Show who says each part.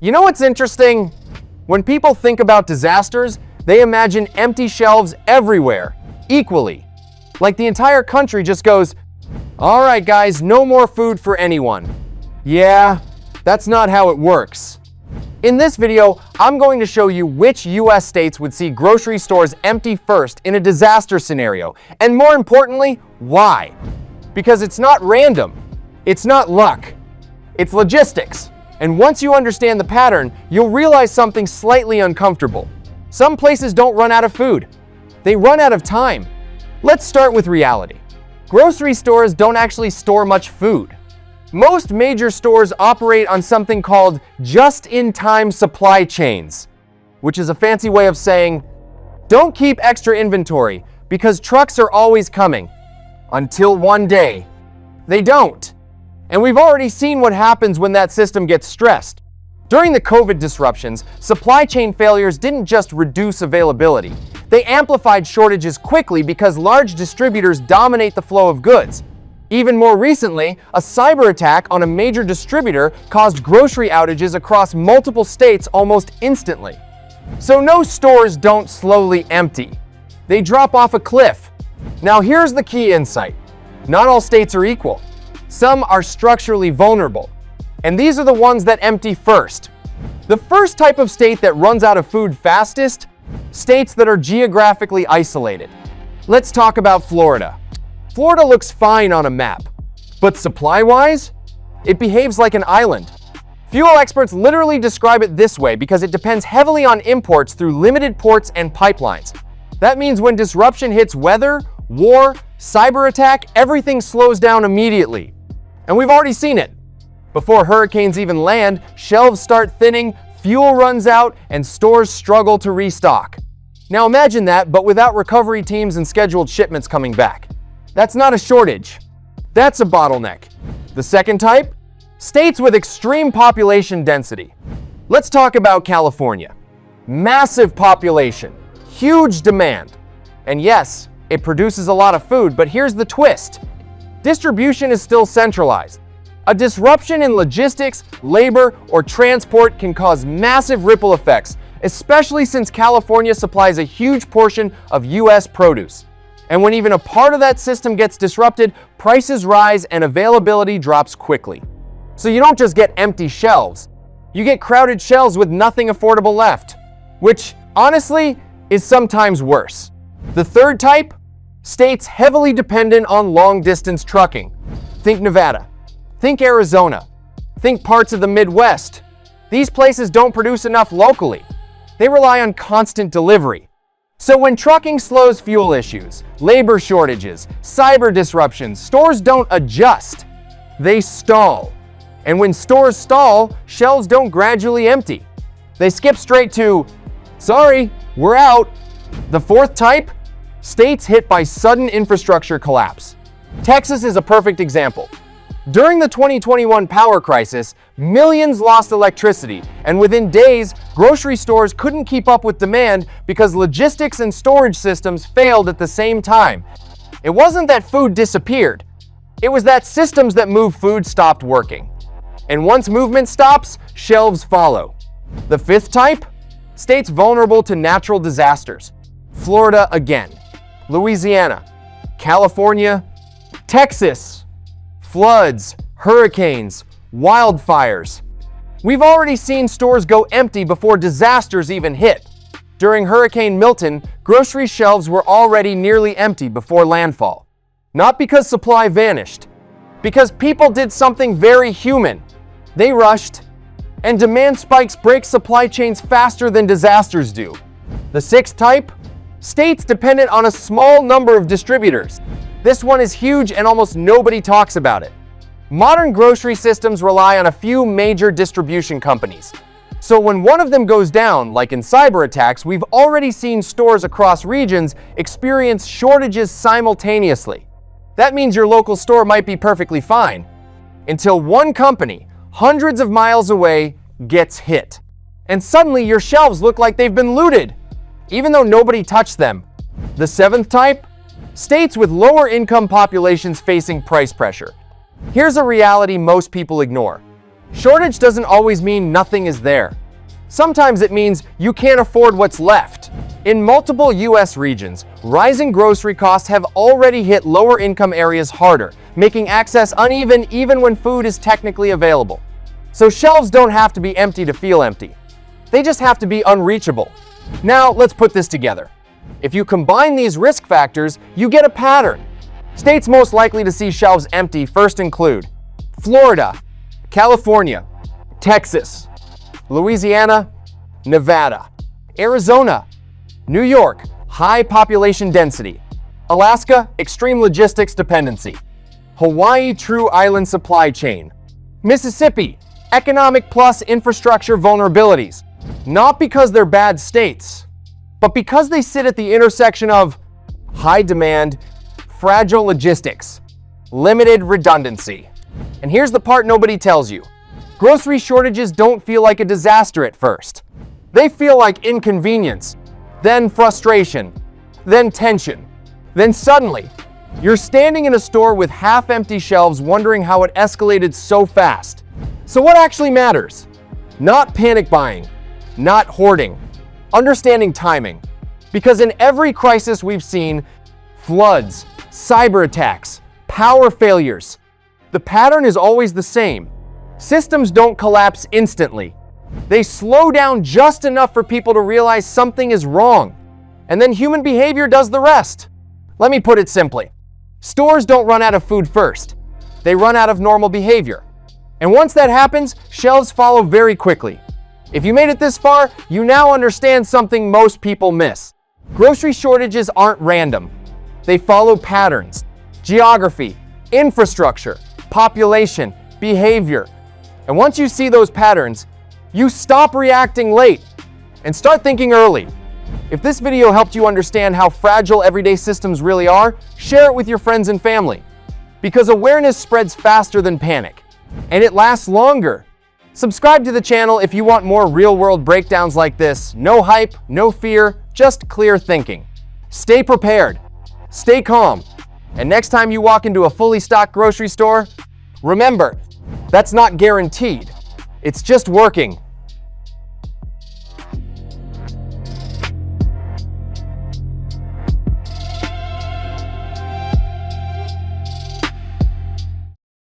Speaker 1: You know what's interesting? When people think about disasters, they imagine empty shelves everywhere, equally. Like the entire country just goes, "All right, guys, no more food for anyone." Yeah, that's not how it works. In this video, I'm going to show you which US states would see grocery stores empty first in a disaster scenario, and more importantly, why. Because it's not random, it's not luck, it's logistics. And once you understand the pattern, you'll realize something slightly uncomfortable. Some places don't run out of food, they run out of time. Let's start with reality. Grocery stores don't actually store much food. Most major stores operate on something called just-in-time supply chains, which is a fancy way of saying, don't keep extra inventory because trucks are always coming. Until one day, they don't. And we've already seen what happens when that system gets stressed. During the COVID disruptions, supply chain failures didn't just reduce availability. They amplified shortages quickly because large distributors dominate the flow of goods. Even more recently, a cyber attack on a major distributor caused grocery outages across multiple states almost instantly. So no stores don't slowly empty. They drop off a cliff. Now here's the key insight. Not all states are equal. Some are structurally vulnerable. And these are the ones that empty first. The first type of state that runs out of food fastest, states that are geographically isolated. Let's talk about Florida. Florida looks fine on a map, but supply-wise, it behaves like an island. Fuel experts literally describe it this way because it depends heavily on imports through limited ports and pipelines. That means when disruption hits weather, war, cyber attack, everything slows down immediately. And we've already seen it. Before hurricanes even land, shelves start thinning, fuel runs out, and stores struggle to restock. Now imagine that, but without recovery teams and scheduled shipments coming back. That's not a shortage. That's a bottleneck. The second type? States with extreme population density. Let's talk about California. Massive population, huge demand. And yes, it produces a lot of food, but here's the twist. Distribution is still centralized. A disruption in logistics, labor, or transport can cause massive ripple effects, especially since California supplies a huge portion of US produce. And when even a part of that system gets disrupted, prices rise and availability drops quickly. So you don't just get empty shelves, you get crowded shelves with nothing affordable left, which honestly is sometimes worse. The third type? States heavily dependent on long-distance trucking. Think Nevada, think Arizona, think parts of the Midwest. These places don't produce enough locally. They rely on constant delivery. So when trucking slows, fuel issues, labor shortages, cyber disruptions, stores don't adjust, they stall. And when stores stall, shelves don't gradually empty. They skip straight to, sorry, we're out. The fourth type? States hit by sudden infrastructure collapse. Texas is a perfect example. During the 2021 power crisis, millions lost electricity, and within days, grocery stores couldn't keep up with demand because logistics and storage systems failed at the same time. It wasn't that food disappeared. It was that systems that move food stopped working. And once movement stops, shelves follow. The fifth type? States vulnerable to natural disasters. Florida again. Louisiana. California. Texas. Floods, hurricanes, wildfires. We've already seen stores go empty before disasters even hit. During Hurricane Milton, grocery shelves were already nearly empty before landfall. Not because supply vanished, because people did something very human. They rushed, and demand spikes break supply chains faster than disasters do. The sixth type? States dependent on a small number of distributors. This one is huge and almost nobody talks about it. Modern grocery systems rely on a few major distribution companies. So when one of them goes down, like in cyber attacks, we've already seen stores across regions experience shortages simultaneously. That means your local store might be perfectly fine, until one company, hundreds of miles away, gets hit. And suddenly your shelves look like they've been looted, even though nobody touched them. The seventh type? States with lower income populations facing price pressure. Here's a reality most people ignore. Shortage doesn't always mean nothing is there. Sometimes it means you can't afford what's left. In multiple US regions, rising grocery costs have already hit lower income areas harder, making access uneven even when food is technically available. So shelves don't have to be empty to feel empty. They just have to be unreachable. Now, let's put this together. If you combine these risk factors, you get a pattern. States most likely to see shelves empty first include Florida, California, Texas, Louisiana, Nevada, Arizona, New York, high population density, Alaska, extreme logistics dependency, Hawaii, true island supply chain, Mississippi, economic plus infrastructure vulnerabilities, not because they're bad states, but because they sit at the intersection of high demand, fragile logistics, limited redundancy. And here's the part nobody tells you. Grocery shortages don't feel like a disaster at first. They feel like inconvenience, then frustration, then tension. Then suddenly, you're standing in a store with half-empty shelves wondering how it escalated so fast. So what actually matters? Not panic buying, not hoarding, understanding timing. Because in every crisis we've seen, floods, cyber attacks, power failures, the pattern is always the same. Systems don't collapse instantly. They slow down just enough for people to realize something is wrong. And then human behavior does the rest. Let me put it simply. Stores don't run out of food first. They run out of normal behavior. And once that happens, shelves follow very quickly. If you made it this far, you now understand something most people miss. Grocery shortages aren't random. They follow patterns, geography, infrastructure, population, behavior. And once you see those patterns, you stop reacting late and start thinking early. If this video helped you understand how fragile everyday systems really are, share it with your friends and family. Because awareness spreads faster than panic, and it lasts longer. Subscribe to the channel if you want more real-world breakdowns like this. No hype, no fear, just clear thinking. Stay prepared, stay calm, and next time you walk into a fully stocked grocery store, remember, that's not guaranteed. It's just working.